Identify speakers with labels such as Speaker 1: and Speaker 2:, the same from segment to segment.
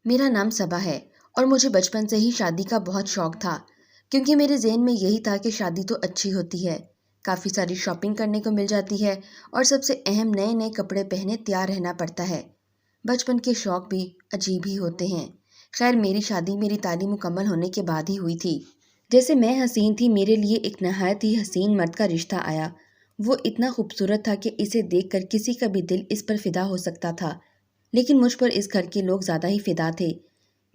Speaker 1: میرا نام صبا ہے اور مجھے بچپن سے ہی شادی کا بہت شوق تھا کیونکہ میرے ذہن میں یہی تھا کہ شادی تو اچھی ہوتی ہے، کافی ساری شاپنگ کرنے کو مل جاتی ہے اور سب سے اہم نئے نئے کپڑے پہنے تیار رہنا پڑتا ہے۔ بچپن کے شوق بھی عجیب ہی ہوتے ہیں۔ خیر میری شادی میری تعلیم مکمل ہونے کے بعد ہی ہوئی تھی۔ جیسے میں حسین تھی میرے لیے ایک نہایت ہی حسین مرد کا رشتہ آیا۔ وہ اتنا خوبصورت تھا کہ اسے دیکھ کر کسی کا بھی دل اس پر فدا ہو سکتا تھا، لیکن مجھ پر اس گھر کے لوگ زیادہ ہی فدا تھے۔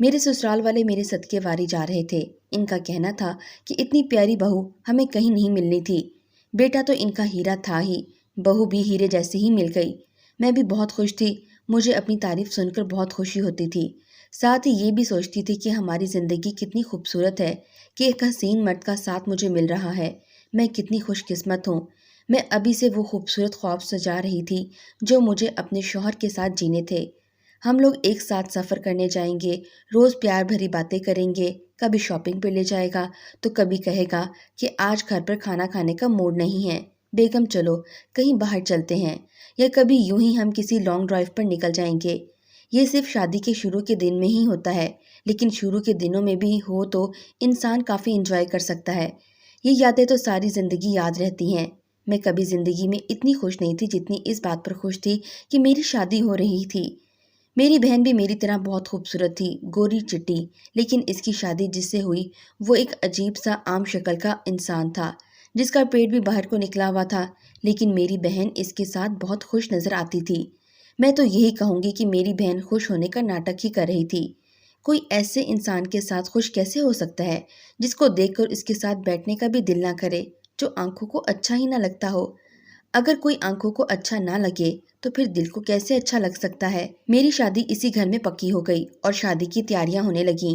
Speaker 1: میرے سسرال والے میرے صدقے واری جا رہے تھے۔ ان کا کہنا تھا کہ اتنی پیاری بہو ہمیں کہیں نہیں ملنی تھی۔ بیٹا تو ان کا ہیرا تھا ہی، بہو بھی ہیرے جیسی ہی مل گئی۔ میں بھی بہت خوش تھی، مجھے اپنی تعریف سن کر بہت خوشی ہوتی تھی۔ ساتھ ہی یہ بھی سوچتی تھی کہ ہماری زندگی کتنی خوبصورت ہے کہ ایک حسین مرد کا ساتھ مجھے مل رہا ہے۔ میں کتنی خوش قسمت ہوں۔ میں ابھی سے وہ خوبصورت خواب سجا رہی تھی جو مجھے اپنے شوہر کے ساتھ جینے تھے۔ ہم لوگ ایک ساتھ سفر کرنے جائیں گے، روز پیار بھری باتیں کریں گے، کبھی شاپنگ پہ لے جائے گا تو کبھی کہے گا کہ آج گھر پر کھانا کھانے کا موڈ نہیں ہے، بیگم چلو کہیں باہر چلتے ہیں، یا کبھی یوں ہی ہم کسی لانگ ڈرائیو پر نکل جائیں گے۔ یہ صرف شادی کے شروع کے دن میں ہی ہوتا ہے، لیکن شروع کے دنوں میں بھی ہو تو انسان کافی انجوائے کر سکتا ہے۔ یہ یادیں تو ساری زندگی یاد رہتی ہیں۔ میں کبھی زندگی میں اتنی خوش نہیں تھی جتنی اس بات پر خوش تھی کہ میری شادی ہو رہی تھی۔ میری بہن بھی میری طرح بہت خوبصورت تھی، گوری چٹی، لیکن اس کی شادی جس سے ہوئی وہ ایک عجیب سا عام شکل کا انسان تھا جس کا پیٹ بھی باہر کو نکلا ہوا تھا، لیکن میری بہن اس کے ساتھ بہت خوش نظر آتی تھی۔ میں تو یہی کہوں گی کہ میری بہن خوش ہونے کا ناٹک ہی کر رہی تھی۔ کوئی ایسے انسان کے ساتھ خوش کیسے ہو سکتا ہے جس کو دیکھ کر اس کے ساتھ بیٹھنے کا بھی دل نہ کرے، جو آنکھوں کو اچھا ہی نہ لگتا ہو۔ اگر کوئی آنکھوں کو اچھا نہ لگے تو پھر دل کو کیسے اچھا لگ سکتا ہے؟ میری شادی اسی گھر میں پکی ہو گئی اور شادی کی تیاریاں ہونے لگیں۔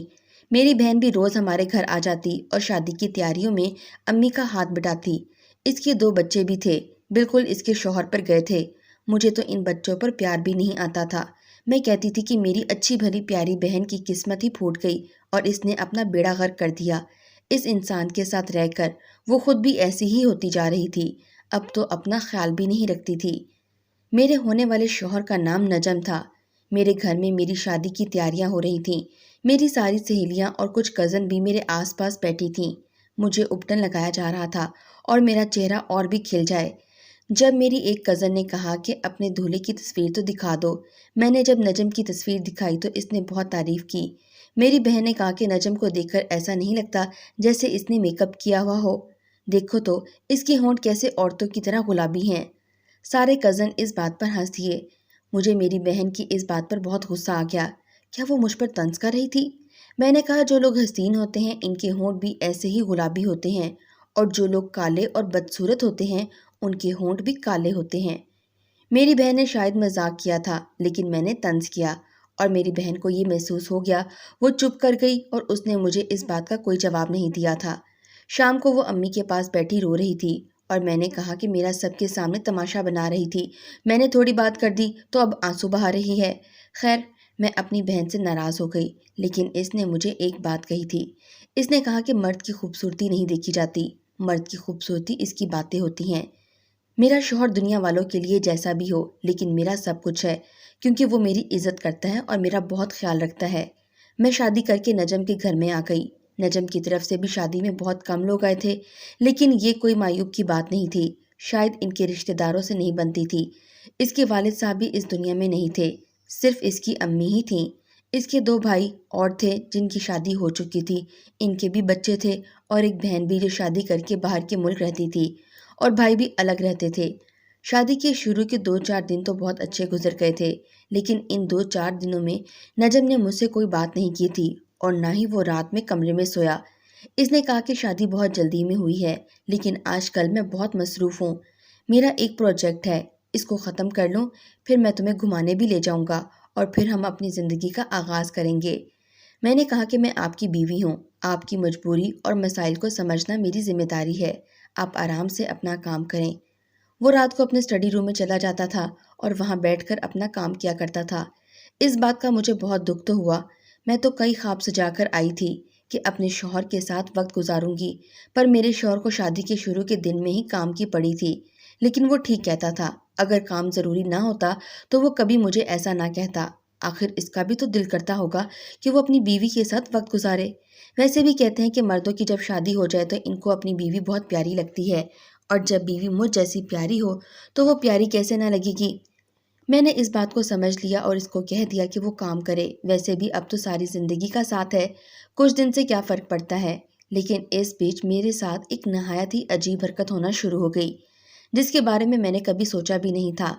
Speaker 1: میری بہن بھی روز ہمارے گھر آ جاتی اور شادی کی تیاریوں میں امی کا ہاتھ بٹاتی۔ اس کے 2 بچے بھی تھے، بالکل اس کے شوہر پر گئے تھے۔ مجھے تو ان بچوں پر پیار بھی نہیں آتا تھا۔ میں کہتی تھی کہ میری اچھی بھلی پیاری بہن کی قسمت ہی پھوٹ گئی اور اس نے اپنا بیڑا غرق کر دیا۔ اس انسان کے ساتھ رہ کر وہ خود بھی ایسی ہی ہوتی جا رہی تھی، اب تو اپنا خیال بھی نہیں رکھتی تھی۔ میرے ہونے والے شوہر کا نام نجم تھا۔ میرے گھر میں میری شادی کی تیاریاں ہو رہی تھیں۔ میری ساری سہیلیاں اور کچھ کزن بھی میرے آس پاس بیٹھی تھیں۔ مجھے اپٹن لگایا جا رہا تھا اور میرا چہرہ اور بھی کھل جائے۔ جب میری ایک کزن نے کہا کہ اپنے دولہے کی تصویر تو دکھا دو، میں نے جب نجم کی تصویر دکھائی تو اس نے بہت تعریف کی۔ میری بہن نے کہا کہ نجم کو دیکھ کر ایسا نہیں لگتا جیسے اس نے میک اپ کیا ہوا ہو، دیکھو تو اس کے ہونٹ کیسے عورتوں کی طرح گلابی ہیں۔ سارے کزن اس بات پر ہنس دیے۔ مجھے میری بہن کی اس بات پر بہت غصہ آ گیا۔ کیا وہ مجھ پر طنز کر رہی تھی؟ میں نے کہا جو لوگ حسین ہوتے ہیں ان کے ہونٹ بھی ایسے ہی گلابی ہوتے ہیں، اور جو لوگ کالے اور بدصورت ہوتے ہیں ان کے ہونٹ بھی کالے ہوتے ہیں۔ میری بہن نے شاید مذاق کیا تھا لیکن میں نے طنز کیا، اور میری بہن کو یہ محسوس ہو گیا۔ وہ چپ کر گئی اور اس نے مجھے اس بات کا کوئی جواب نہیں دیا تھا۔ شام کو وہ امی کے پاس بیٹھی رو رہی تھی اور میں نے کہا کہ میرا سب کے سامنے تماشا بنا رہی تھی۔ میں نے تھوڑی بات کر دی تو اب آنسو بہا رہی ہے۔ خیر میں اپنی بہن سے ناراض ہو گئی، لیکن اس نے مجھے ایک بات کہی تھی۔ اس نے کہا کہ مرد کی خوبصورتی نہیں دیکھی جاتی، مرد کی خوبصورتی اس کی باتیں ہوتی ہیں۔ میرا شوہر دنیا والوں کے لیے جیسا بھی ہو لیکن میرا سب کچھ ہے، کیونکہ وہ میری عزت کرتا ہے اور میرا بہت خیال رکھتا ہے۔ میں شادی کر کے نجم کے گھر میں آ گئی۔ نجم کی طرف سے بھی شادی میں بہت کم لوگ آئے تھے، لیکن یہ کوئی معیوب کی بات نہیں تھی۔ شاید ان کے رشتہ داروں سے نہیں بنتی تھی۔ اس کے والد صاحب بھی اس دنیا میں نہیں تھے، صرف اس کی امی ہی تھیں۔ اس کے 2 بھائی اور تھے جن کی شادی ہو چکی تھی، ان کے بھی بچے تھے، اور ایک بہن بھی جو شادی کر کے باہر کے ملک رہتی تھی، اور بھائی بھی الگ رہتے تھے۔ شادی کے شروع کے 2-4 دن تو بہت اچھے گزر گئے تھے، لیکن ان 2-4 دنوں میں نجم نے مجھ سے کوئی بات نہیں کی تھی اور نہ ہی وہ رات میں کمرے میں سویا۔ اس نے کہا کہ شادی بہت جلدی میں ہوئی ہے، لیکن آج کل میں بہت مصروف ہوں۔ میرا ایک پروجیکٹ ہے، اس کو ختم کر لوں، پھر میں تمہیں گھمانے بھی لے جاؤں گا اور پھر ہم اپنی زندگی کا آغاز کریں گے۔ میں نے کہا کہ میں آپ کی بیوی ہوں، آپ کی مجبوری اور مسائل کو سمجھنا میری ذمہ داری ہے، آپ آرام سے اپنا کام کریں۔ وہ رات کو اپنے اسٹڈی روم میں چلا جاتا تھا اور وہاں بیٹھ کر اپنا کام کیا کرتا تھا۔ اس بات کا مجھے بہت دکھ تو ہوا۔ میں تو کئی خواب سجا کر آئی تھی کہ اپنے شوہر کے ساتھ وقت گزاروں گی، پر میرے شوہر کو شادی کے شروع کے دن میں ہی کام کی پڑی تھی، لیکن وہ ٹھیک کہتا تھا۔ اگر کام ضروری نہ ہوتا تو وہ کبھی مجھے ایسا نہ کہتا۔ آخر اس کا بھی تو دل کرتا ہوگا کہ وہ اپنی بیوی کے ساتھ وقت گزارے۔ ویسے بھی کہتے ہیں کہ مردوں کی جب شادی ہو جائے تو ان کو اپنی بیوی بہت پیاری لگتی ہے، اور جب بیوی مجھ جیسی پیاری ہو تو وہ پیاری کیسے نہ لگے گی۔ میں نے اس بات کو سمجھ لیا اور اس کو کہہ دیا کہ وہ کام کرے، ویسے بھی اب تو ساری زندگی کا ساتھ ہے، کچھ دن سے کیا فرق پڑتا ہے۔ لیکن اس بیچ میرے ساتھ ایک نہایت ہی عجیب حرکت ہونا شروع ہو گئی، جس کے بارے میں نے کبھی سوچا بھی نہیں تھا۔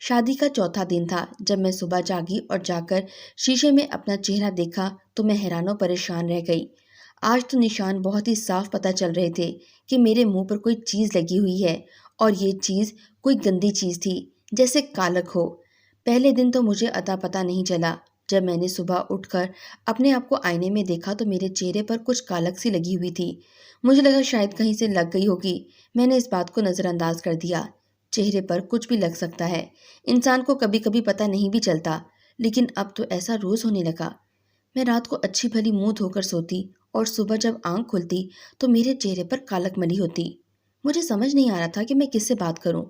Speaker 1: شادی کا چوتھا دن تھا جب میں صبح جاگی اور جا کر شیشے میں اپنا چہرہ دیکھا تو میں حیران و پریشان رہ گئی۔ آج تو نشان بہت ہی صاف پتہ چل رہے تھے کہ میرے منہ پر کوئی چیز لگی ہوئی ہے، اور یہ چیز کوئی گندی چیز تھی، جیسے کالک ہو۔ پہلے دن تو مجھے اتا پتہ نہیں چلا۔ جب میں نے صبح اٹھ کر اپنے آپ کو آئینے میں دیکھا تو میرے چہرے پر کچھ کالک سی لگی ہوئی تھی۔ مجھے لگا شاید کہیں سے لگ گئی ہوگی۔ میں نے اس بات کو نظر انداز کر دیا۔ چہرے پر کچھ بھی لگ سکتا ہے، انسان کو کبھی کبھی پتہ نہیں بھی چلتا، لیکن اب تو ایسا روز ہونے لگا۔ میں رات کو اچھی بھلی منہ دھو کر سوتی اور صبح جب آنکھ کھلتی تو میرے چہرے پر کالک ملی ہوتی۔ مجھے سمجھ نہیں آ رہا تھا کہ میں کس سے بات کروں۔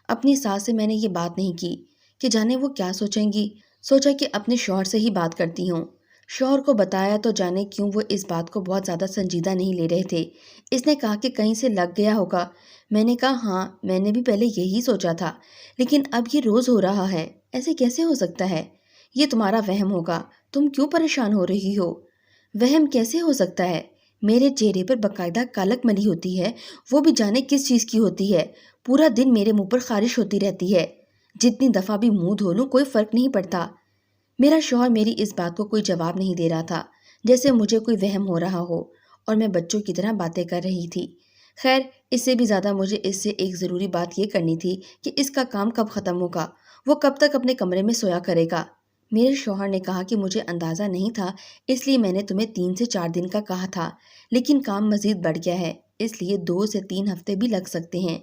Speaker 1: اپنی ساس سے میں نے یہ بات نہیں کی کہ جانے وہ کیا سوچیں گی۔ سوچا کہ اپنے شوہر سے ہی بات کرتی ہوں۔ شوہر کو بتایا تو جانے کیوں وہ اس بات کو بہت زیادہ سنجیدہ نہیں لے رہے تھے۔ اس نے کہا کہ کہیں سے لگ گیا ہوگا۔ میں نے کہا ہاں، میں نے بھی پہلے یہی سوچا تھا، لیکن اب یہ روز ہو رہا ہے، ایسے کیسے ہو سکتا ہے؟ یہ تمہارا وہم ہوگا، تم کیوں پریشان ہو رہی ہو؟ وہم کیسے ہو سکتا ہے؟ میرے چہرے پر باقاعدہ کالک ملی ہوتی ہے، وہ بھی جانے کس چیز کی ہوتی ہے۔ پورا دن میرے منہ پر خارش ہوتی رہتی ہے، جتنی دفعہ بھی منہ دھو لوں کوئی فرق نہیں پڑتا۔ میرا شوہر میری اس بات کو کوئی جواب نہیں دے رہا تھا، جیسے مجھے کوئی وہم ہو رہا ہو اور میں بچوں کی طرح باتیں کر رہی تھی۔ خیر، اس سے بھی زیادہ مجھے اس سے ایک ضروری بات یہ کرنی تھی کہ اس کا کام کب ختم ہوگا، وہ کب تک اپنے کمرے میں سویا کرے گا۔ میرے شوہر نے کہا کہ مجھے اندازہ نہیں تھا، اس لیے میں نے تمہیں 3 سے 4 دن کا کہا تھا، لیکن کام مزید بڑھ گیا ہے، اس لیے 2 سے 3 ہفتے بھی لگ سکتے ہیں۔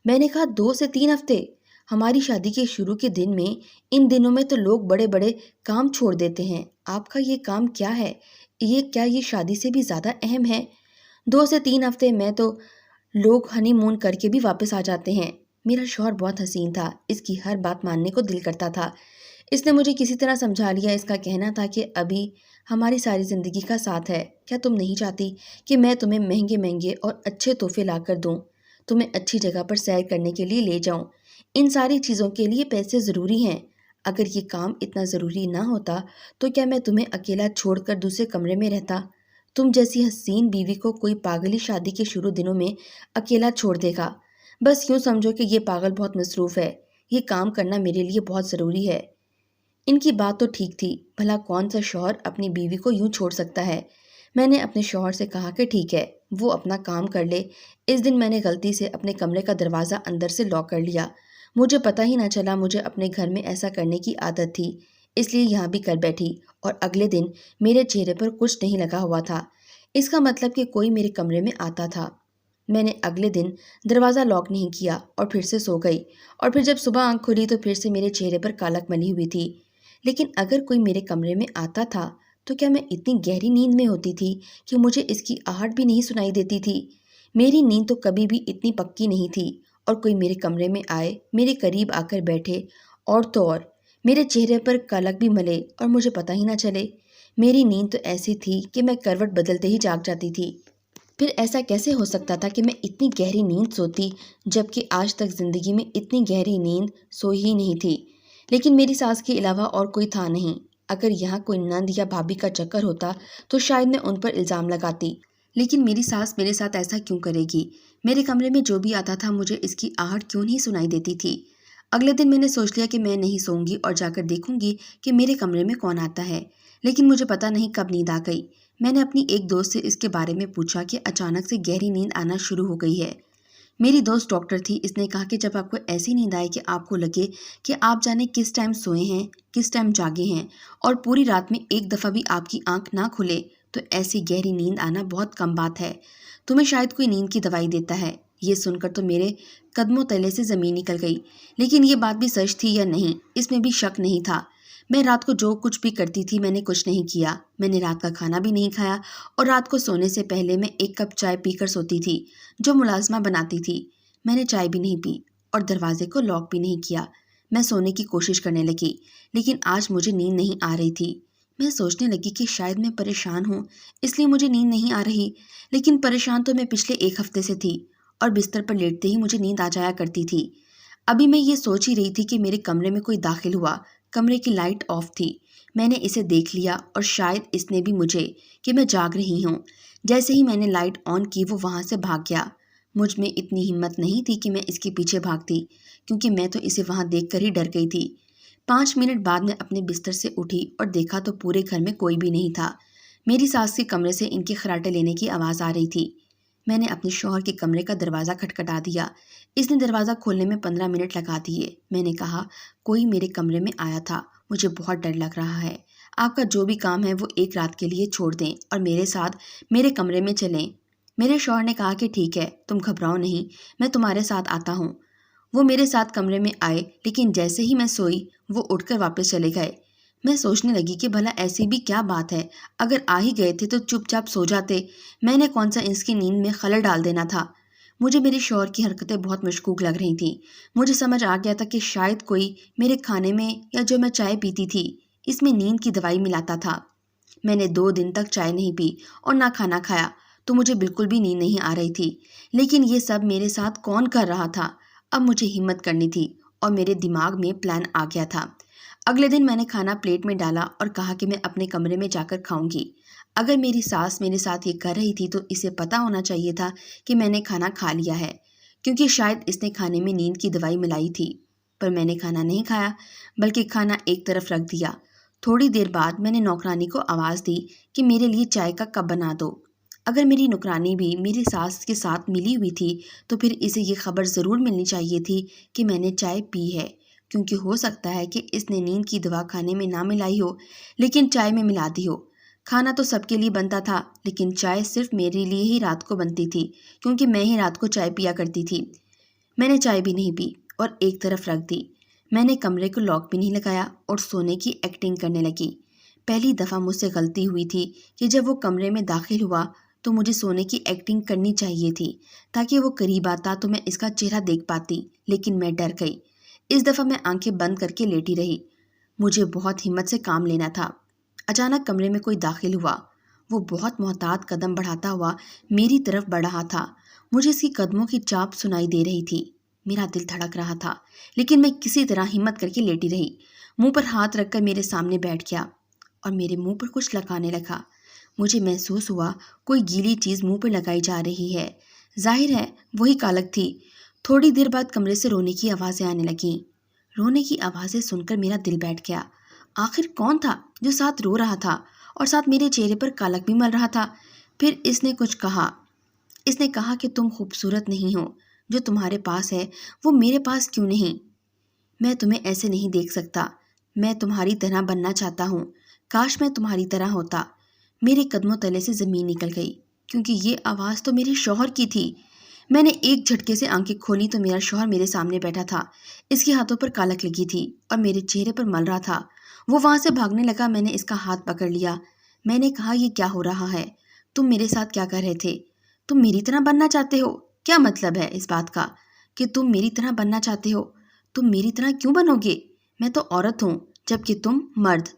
Speaker 1: میں نے کہا 2 سے 3 ہفتے؟ ہماری شادی کے شروع کے دن میں ان دنوں میں تو لوگ بڑے بڑے کام چھوڑ دیتے ہیں، آپ کا یہ کام کیا ہے؟ یہ شادی سے بھی زیادہ اہم ہے؟ 2 سے 3 ہفتے میں تو لوگ ہنی مون کر کے بھی واپس آ جاتے ہیں۔ میرا شوہر بہت حسین تھا، اس کی ہر بات ماننے کو دل کرتا تھا۔ اس نے مجھے کسی طرح سمجھا لیا۔ اس کا کہنا تھا کہ ابھی ہماری ساری زندگی کا ساتھ ہے، کیا تم نہیں چاہتی کہ میں تمہیں مہنگے مہنگے اور اچھے تحفے لا کر دوں، تمہیں اچھی جگہ پر سیر کرنے کے لیے لے جاؤں؟ ان ساری چیزوں کے لیے پیسے ضروری ہیں۔ اگر یہ کام اتنا ضروری نہ ہوتا تو کیا میں تمہیں اکیلا چھوڑ کر دوسرے کمرے میں رہتا؟ تم جیسی حسین بیوی کو کوئی پاگلی شادی کے شروع دنوں میں اکیلا چھوڑ دے گا؟ بس یوں سمجھو کہ یہ پاگل بہت مصروف ہے، یہ کام کرنا میرے لیے بہت ضروری ہے۔ ان کی بات تو ٹھیک تھی، بھلا کون سا شوہر اپنی بیوی کو یوں چھوڑ سکتا ہے؟ میں نے اپنے شوہر سے کہا کہ ٹھیک ہے، وہ اپنا کام کر لے۔ اس دن میں نے غلطی سے اپنے کمرے کا دروازہ اندر سے لاک کر لیا۔ مجھے پتہ ہی نہ چلا مجھے اپنے گھر میں ایسا کرنے کی عادت تھی، اس لیے یہاں بھی کر بیٹھی، اور اگلے دن میرے چہرے پر کچھ نہیں لگا ہوا تھا، اس کا مطلب کہ کوئی میرے کمرے میں آتا تھا۔ میں نے اگلے دن دروازہ لاک نہیں کیا اور پھر سے سو گئی، اور پھر جب صبح آنکھ کھلی تو پھر سے میرے چہرے پر کالک ملی ہوئی تھی۔ لیکن اگر کوئی میرے کمرے میں آتا تھا تو کیا میں اتنی گہری نیند میں ہوتی تھی کہ مجھے اس کی آہٹ بھی نہیں سنائی دیتی تھی؟ میری نیند تو کبھی بھی اتنی پکی نہیں تھی، اور کوئی میرے کمرے میں آئے، میرے قریب آ کر بیٹھے، اور تو اور میرے چہرے پر کالک بھی ملے اور مجھے پتہ ہی نہ چلے۔ میری نیند تو ایسی تھی کہ میں کروٹ بدلتے ہی جاگ جاتی تھی۔ پھر ایسا کیسے ہو سکتا تھا کہ میں اتنی گہری نیند سوتی، جبکہ آج تک زندگی میں اتنی گہری نیند سوئی ہی نہیں تھی؟ لیکن میری ساس کے علاوہ اور کوئی تھا نہیں۔ اگر یہاں کوئی نند یا بھابھی کا چکر ہوتا تو شاید میں ان پر الزام لگاتی، لیکن میری ساس میرے ساتھ ایسا کیوں کرے گی؟ میرے کمرے میں جو بھی آتا تھا مجھے اس کی آہٹ کیوں نہیں سنائی دیتی تھی؟ اگلے دن میں نے سوچ لیا کہ میں نہیں سوؤں گی اور جا کر دیکھوں گی کہ میرے کمرے میں کون آتا ہے، لیکن مجھے پتہ نہیں کب نیند آ گئی۔ میں نے اپنی ایک دوست سے اس کے بارے میں پوچھا کہ اچانک سے گہری نیند آنا شروع ہو گئی ہے۔ میری دوست ڈاکٹر تھی، اس نے کہا کہ جب آپ کو ایسی نیند آئے کہ آپ کو لگے کہ آپ جانے کس ٹائم سوئے ہیں، کس ٹائم جاگے ہیں، اور پوری رات میں ایک دفعہ بھی آپ کی آنکھ نہ کھلے، تو ایسی گہری نیند آنا بہت کم بات ہے، تمہیں شاید کوئی نیند کی دوائی دیتا ہے۔ یہ سن کر تو میرے قدموں تلے سے زمین نکل گئی، لیکن یہ بات بھی سچ تھی یا نہیں اس میں بھی شک نہیں تھا۔ میں رات کو جو کچھ بھی کرتی تھی میں نے کچھ نہیں کیا، میں نے رات کا کھانا بھی نہیں کھایا، اور رات کو سونے سے پہلے میں 1 کپ چائے پی کر سوتی تھی جو ملازمہ بناتی تھی۔ میں نے چائے بھی نہیں پی اور دروازے کو لاک بھی نہیں کیا۔ میں سونے کی کوشش کرنے لگی، لیکن آج مجھے نیند نہیں آ رہی تھی۔ میں سوچنے لگی کہ شاید میں پریشان ہوں، اس لیے مجھے نیند نہیں آ رہی، لیکن پریشان تو میں پچھلے 1 ہفتے سے تھی، اور بستر پر لیٹتے ہی مجھے نیند آ جایا کرتی تھی۔ ابھی میں یہ سوچ ہی رہی تھی کہ میرے کمرے میں کوئی داخل ہوا۔ کمرے کی لائٹ آف تھی۔ میں نے اسے دیکھ لیا اور شاید اس نے بھی مجھے کہ میں جاگ رہی ہوں۔ جیسے ہی میں نے لائٹ آن کی وہ وہاں سے بھاگ گیا۔ مجھ میں اتنی ہمت نہیں تھی کہ میں اس کے پیچھے بھاگتی، کیونکہ میں تو اسے وہاں دیکھ کر ہی ڈر گئی تھی۔ 5 منٹ بعد میں اپنے بستر سے اٹھی اور دیکھا تو پورے گھر میں کوئی بھی نہیں تھا۔ میری ساس کے کمرے سے ان کے خراٹے لینے کی آواز آ رہی تھی۔ میں نے اپنے شوہر کے کمرے کا دروازہ کھٹکھٹا دیا۔ اس نے دروازہ کھولنے میں 15 منٹ لگا دیے۔ میں نے کہا، کوئی میرے کمرے میں آیا تھا، مجھے بہت ڈر لگ رہا ہے۔ آپ کا جو بھی کام ہے وہ ایک رات کے لیے چھوڑ دیں اور میرے ساتھ میرے کمرے میں چلیں۔ میرے شوہر نے کہا کہ ٹھیک ہے، تم گھبراؤ نہیں، میں تمہارے ساتھ آتا ہوں۔ وہ میرے ساتھ کمرے میں آئے، لیکن جیسے ہی میں سوئی وہ اٹھ کر واپس چلے گئے۔ میں سوچنے لگی کہ بھلا ایسی بھی کیا بات ہے، اگر آ ہی گئے تھے تو چپ چاپ سو جاتے، میں نے کون سا اس کی نیند میں خلل ڈال دینا تھا۔ مجھے میرے شوہر کی حرکتیں بہت مشکوک لگ رہی تھیں۔ مجھے سمجھ آ گیا تھا کہ شاید کوئی میرے کھانے میں یا جو میں چائے پیتی تھی اس میں نیند کی دوائی ملاتا تھا۔ میں نے 2 دن تک چائے نہیں پی اور نہ کھانا کھایا، تو مجھے بالکل بھی نیند نہیں آ رہی تھی۔ لیکن یہ سب میرے ساتھ کون کر رہا تھا؟ اب مجھے ہمت کرنی تھی اور میرے دماغ میں پلان آ گیا تھا۔ اگلے دن میں نے کھانا پلیٹ میں ڈالا اور کہا کہ میں اپنے کمرے میں جا کر کھاؤں گی۔ اگر میری ساس میرے ساتھ یہ کر رہی تھی تو اسے پتہ ہونا چاہیے تھا کہ میں نے کھانا کھا لیا ہے، کیونکہ شاید اس نے کھانے میں نیند کی دوائی ملائی تھی۔ پر میں نے کھانا نہیں کھایا، بلکہ کھانا ایک طرف رکھ دیا۔ تھوڑی دیر بعد میں نے نوکرانی کو آواز دی کہ میرے لیے چائے کا کپ بنا دو۔ اگر میری نوکرانی بھی میری ساس کے ساتھ ملی ہوئی تھی تو پھر اسے یہ خبر ضرور ملنی چاہیے تھی کہ میں نے چائے پی ہے، کیونکہ ہو سکتا ہے کہ اس نے نیند کی دوا کھانے میں نہ ملائی ہو لیکن چائے میں ملا دی ہو۔ کھانا تو سب کے لیے بنتا تھا، لیکن چائے صرف میرے لیے ہی رات کو بنتی تھی، کیونکہ میں ہی رات کو چائے پیا کرتی تھی۔ میں نے چائے بھی نہیں پی اور ایک طرف رکھ دی۔ میں نے کمرے کو لاک بھی نہیں لگایا اور سونے کی ایکٹنگ کرنے لگی۔ پہلی دفعہ مجھ سے غلطی ہوئی تھی کہ جب وہ کمرے میں داخل ہوا تو مجھے سونے کی ایکٹنگ کرنی چاہیے تھی تاکہ وہ قریب آتا تو میں اس کا چہرہ دیکھ پاتی، لیکن میں ڈر گئی۔ اس دفعہ میں آنکھیں بند کر کے لیٹی رہی۔ مجھے بہت ہمت سے کام لینا تھا۔ اچانک کمرے میں کوئی داخل ہوا۔ وہ بہت محتاط قدم بڑھاتا ہوا میری طرف بڑھ رہا تھا۔ مجھے اس کی قدموں کی چاپ سنائی دے رہی تھی۔ میرا دل دھڑک رہا تھا، لیکن میں کسی طرح ہمت کر کے لیٹی رہی۔ منہ پر ہاتھ رکھ کر میرے سامنے بیٹھ گیا اور میرے منہ پر کچھ لگانے لگا۔ مجھے محسوس ہوا کوئی گیلی چیز منہ پر لگائی جا رہی ہے۔ ظاہر ہے وہی کالک تھی۔ تھوڑی دیر بعد کمرے سے رونے کی آوازیں آنے لگیں۔ رونے کی آوازیں سن کر میرا دل بیٹھ گیا۔ آخر کون تھا جو ساتھ رو رہا تھا اور ساتھ میرے چہرے پر کالک بھی مل رہا تھا؟ پھر اس نے کچھ کہا۔ اس نے کہا کہ تم خوبصورت نہیں ہو، جو تمہارے پاس ہے وہ میرے پاس کیوں نہیں؟ میں تمہیں ایسے نہیں دیکھ سکتا، میں تمہاری طرح بننا چاہتا ہوں، کاش میں تمہاری طرح ہوتا۔ میرے قدموں تلے سے زمین نکل گئی، کیونکہ یہ آواز تو میرے شوہر کی تھی۔ میں نے ایک جھٹکے سے آنکھیں کھولی تو میرا شوہر میرے سامنے بیٹھا تھا۔ اس کے ہاتھوں پر کالک لگی تھی اور میرے چہرے پر مل رہا تھا۔ وہ وہاں سے بھاگنے لگا۔ میں نے اس کا ہاتھ پکڑ لیا۔ میں نے کہا، یہ کیا ہو رہا ہے؟ تم میرے ساتھ کیا کر رہے تھے؟ تم میری طرح بننا چاہتے ہو؟ کیا مطلب ہے اس بات کا کہ تم میری طرح بننا چاہتے ہو؟ تم میری طرح کیوں بنو گے؟ میں تو عورت ہوں، جبکہ تم مرد۔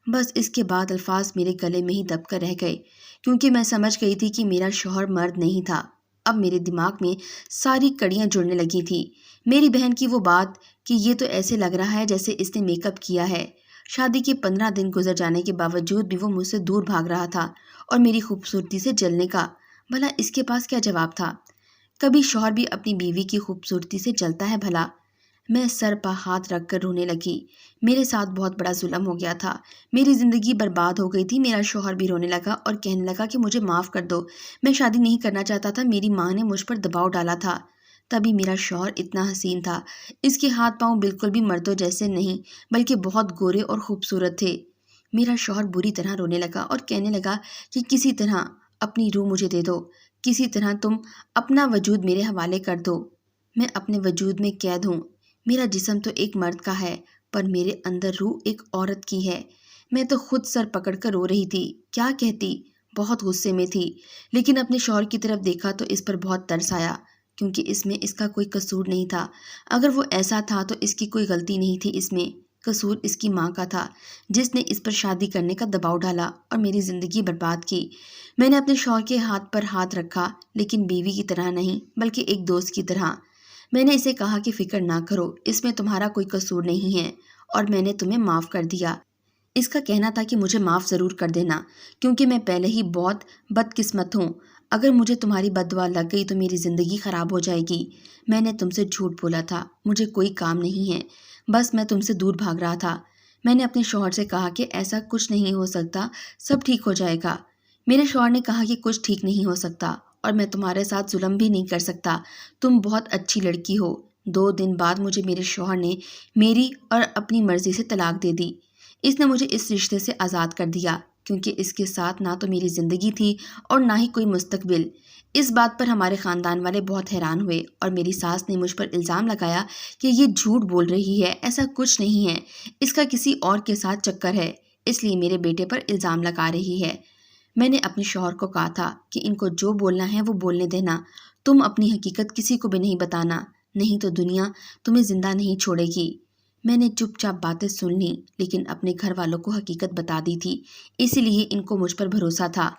Speaker 1: بس اس کے بعد الفاظ میرے گلے میں ہی دب کر رہ گئے، کیونکہ میں سمجھ گئی تھی کہ میرا شوہر مرد نہیں تھا۔ اب میرے دماغ میں ساری کڑیاں جڑنے لگی تھی۔ میری بہن کی وہ بات کہ یہ تو ایسے لگ رہا ہے جیسے اس نے میک اپ کیا ہے۔ شادی کے 15 دن گزر جانے کے باوجود بھی وہ مجھ سے دور بھاگ رہا تھا اور میری خوبصورتی سے جلنے کا بھلا اس کے پاس کیا جواب تھا؟ کبھی شوہر بھی اپنی بیوی کی خوبصورتی سے جلتا ہے بھلا؟ میں سر پہ ہاتھ رکھ کر رونے لگی۔ میرے ساتھ بہت بڑا ظلم ہو گیا تھا، میری زندگی برباد ہو گئی تھی۔ میرا شوہر بھی رونے لگا اور کہنے لگا کہ مجھے معاف کر دو، میں شادی نہیں کرنا چاہتا تھا، میری ماں نے مجھ پر دباؤ ڈالا تھا۔ تبھی میرا شوہر اتنا حسین تھا، اس کے ہاتھ پاؤں بالکل بھی مردوں جیسے نہیں بلکہ بہت گورے اور خوبصورت تھے۔ میرا شوہر بری طرح رونے لگا اور کہنے لگا کہ کسی طرح اپنی روح مجھے دے دو، کسی طرح تم اپنا وجود میرے حوالے کر دو، میں اپنے وجود میں قید ہوں۔ میرا جسم تو ایک مرد کا ہے پر میرے اندر روح ایک عورت کی ہے۔ میں تو خود سر پکڑ کر رو رہی تھی، کیا کہتی، بہت غصے میں تھی، لیکن اپنے شوہر کی طرف دیکھا تو اس پر بہت ترس آیا، کیونکہ اس میں اس کا کوئی قصور نہیں تھا۔ اگر وہ ایسا تھا تو اس کی کوئی غلطی نہیں تھی، اس میں قصور اس کی ماں کا تھا، جس نے اس پر شادی کرنے کا دباؤ ڈالا اور میری زندگی برباد کی۔ میں نے اپنے شوہر کے ہاتھ پر ہاتھ رکھا، لیکن بیوی کی طرح نہیں بلکہ ایک دوست کی طرح۔ میں نے اسے کہا کہ فکر نہ کرو، اس میں تمہارا کوئی قصور نہیں ہے اور میں نے تمہیں معاف کر دیا۔ اس کا کہنا تھا کہ مجھے معاف ضرور کر دینا، کیونکہ میں پہلے ہی بہت بدقسمت ہوں۔ اگر مجھے تمہاری بد دعا لگ گئی تو میری زندگی خراب ہو جائے گی۔ میں نے تم سے جھوٹ بولا تھا، مجھے کوئی کام نہیں ہے، بس میں تم سے دور بھاگ رہا تھا۔ میں نے اپنے شوہر سے کہا کہ ایسا کچھ نہیں ہو سکتا، سب ٹھیک ہو جائے گا۔ میرے شوہر نے کہا کہ کچھ ٹھیک نہیں ہو سکتا اور میں تمہارے ساتھ ظلم بھی نہیں کر سکتا، تم بہت اچھی لڑکی ہو۔ 2 دن بعد مجھے میرے شوہر نے میری اور اپنی مرضی سے طلاق دے دی۔ اس نے مجھے اس رشتے سے آزاد کر دیا، کیونکہ اس کے ساتھ نہ تو میری زندگی تھی اور نہ ہی کوئی مستقبل۔ اس بات پر ہمارے خاندان والے بہت حیران ہوئے اور میری ساس نے مجھ پر الزام لگایا کہ یہ جھوٹ بول رہی ہے، ایسا کچھ نہیں ہے، اس کا کسی اور کے ساتھ چکر ہے، اس لیے میرے بیٹے پر الزام لگا رہی ہے۔ میں نے اپنے شوہر کو کہا تھا کہ ان کو جو بولنا ہے وہ بولنے دینا، تم اپنی حقیقت کسی کو بھی نہیں بتانا، نہیں تو دنیا تمہیں زندہ نہیں چھوڑے گی۔ میں نے چپ چاپ باتیں سن لیں، لیکن اپنے گھر والوں کو حقیقت بتا دی تھی، اسی لیے ان کو مجھ پر بھروسہ تھا۔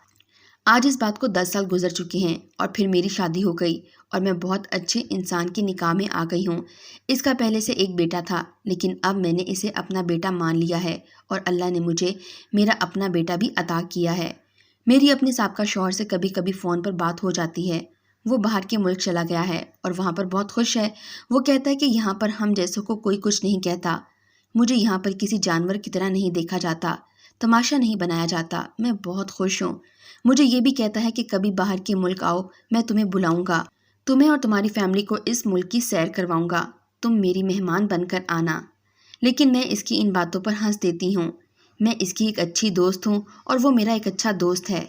Speaker 1: آج اس بات کو 10 سال گزر چکے ہیں اور پھر میری شادی ہو گئی اور میں بہت اچھے انسان کی نکاح میں آ گئی ہوں۔ اس کا پہلے سے ایک بیٹا تھا، لیکن اب میں نے اسے اپنا بیٹا مان لیا ہے اور اللہ نے مجھے میرا اپنا بیٹا بھی عطا کیا ہے۔ میری اپنے سابقہ شوہر سے کبھی کبھی فون پر بات ہو جاتی ہے۔ وہ باہر کے ملک چلا گیا ہے اور وہاں پر بہت خوش ہے۔ وہ کہتا ہے کہ یہاں پر ہم جیسوں کو کوئی کچھ نہیں کہتا، مجھے یہاں پر کسی جانور کی طرح نہیں دیکھا جاتا، تماشا نہیں بنایا جاتا، میں بہت خوش ہوں۔ مجھے یہ بھی کہتا ہے کہ کبھی باہر کے ملک آؤ، میں تمہیں بلاؤں گا، تمہیں اور تمہاری فیملی کو اس ملک کی سیر کرواؤں گا، تم میری مہمان بن کر آنا۔ لیکن میں اس کی ان باتوں پر ہنس دیتی ہوں۔ میں اس کی ایک اچھی دوست ہوں اور وہ میرا ایک اچھا دوست ہے۔